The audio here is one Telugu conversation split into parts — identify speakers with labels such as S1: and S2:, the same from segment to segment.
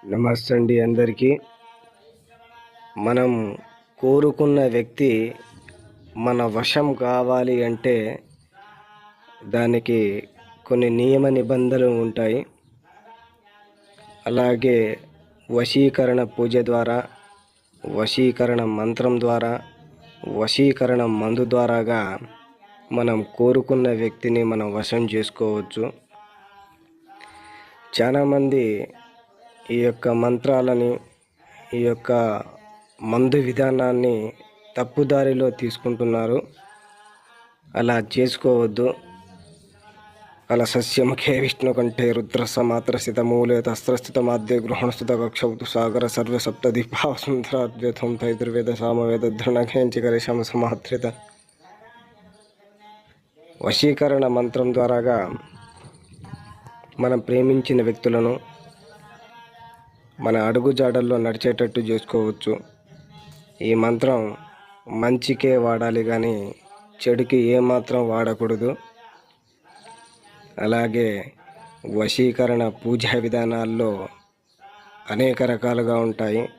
S1: నమస్తే అండి అందరికీ. మనం కోరుకున్న వ్యక్తి మన వశం కావాలి అంటే దానికి కొన్ని నియమ నిబంధనలు ఉంటాయి. అలాగే వశీకరణ పూజ ద్వారా, వశీకరణ మంత్రం ద్వారా, వశీకరణ మందు ద్వారాగా మనం కోరుకున్న వ్యక్తిని మనం వశం చేసుకోవచ్చు. చాలామంది ఈ యొక్క మంత్రాలని, ఈ యొక్క మందు విధానాన్ని తప్పుదారిలో తీసుకుంటున్నారు. అలా చేసుకోవద్దు. అలా సస్యముఖే విష్ణు కంఠే రుద్ర సమాత్ర స్థిత మూలే తస్త్రస్థిత మాధ్య గృహణస్థిత కక్షౌతు సాగర సర్వ సప్త దీపావసుంధరాద్వైతం తైతుర్వేద సామవేద దృఢంచికరి శమ సమాత్రిత. వశీకరణ మంత్రం ద్వారాగా మనం ప్రేమించిన వ్యక్తులను మన అడుగుజాడల్లో నడిచేటట్టు చేసుకోవచ్చు. ఈ మంత్రం మంచికే వాడాలి కానీ చెడుకి ఏమాత్రం వాడకూడదు. అలాగే వశీకరణ పూజా విధానాల్లో అనేక రకాలుగా ఉంటాయి.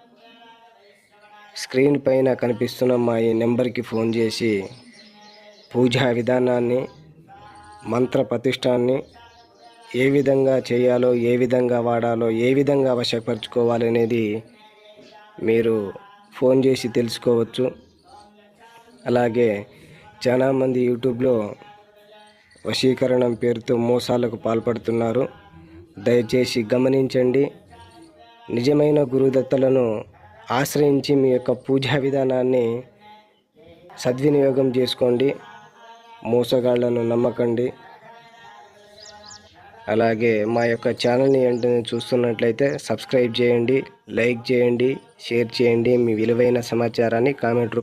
S1: స్క్రీన్ పైన కనిపిస్తున్న మా ఈ నెంబర్కి ఫోన్ చేసి పూజా విధానాన్ని, మంత్ర ప్రతిష్టాన్ని ఏ విధంగా చేయాలో, ఏ విధంగా వాడాలో, ఏ విధంగా వశపరచుకోవాలి అనేది మీరు ఫోన్ చేసి తెలుసుకోవచ్చు. అలాగే చాలామంది యూట్యూబ్లో వశీకరణం పేరుతో మోసాలకు పాల్పడుతున్నారు. దయచేసి గమనించండి. నిజమైన గురుదత్తలను ఆశ్రయించి మీ యొక్క పూజా విధానాన్ని సద్వినియోగం చేసుకోండి. మోసగాళ్లను నమ్మకండి. అలాగే మా యొక్క ఛానల్ని వెంటనే చూస్తున్నట్లయితే సబ్స్క్రైబ్ చేయండి, లైక్ చేయండి, షేర్ చేయండి. మీ విలువైన సమాచారాన్ని కామెంట్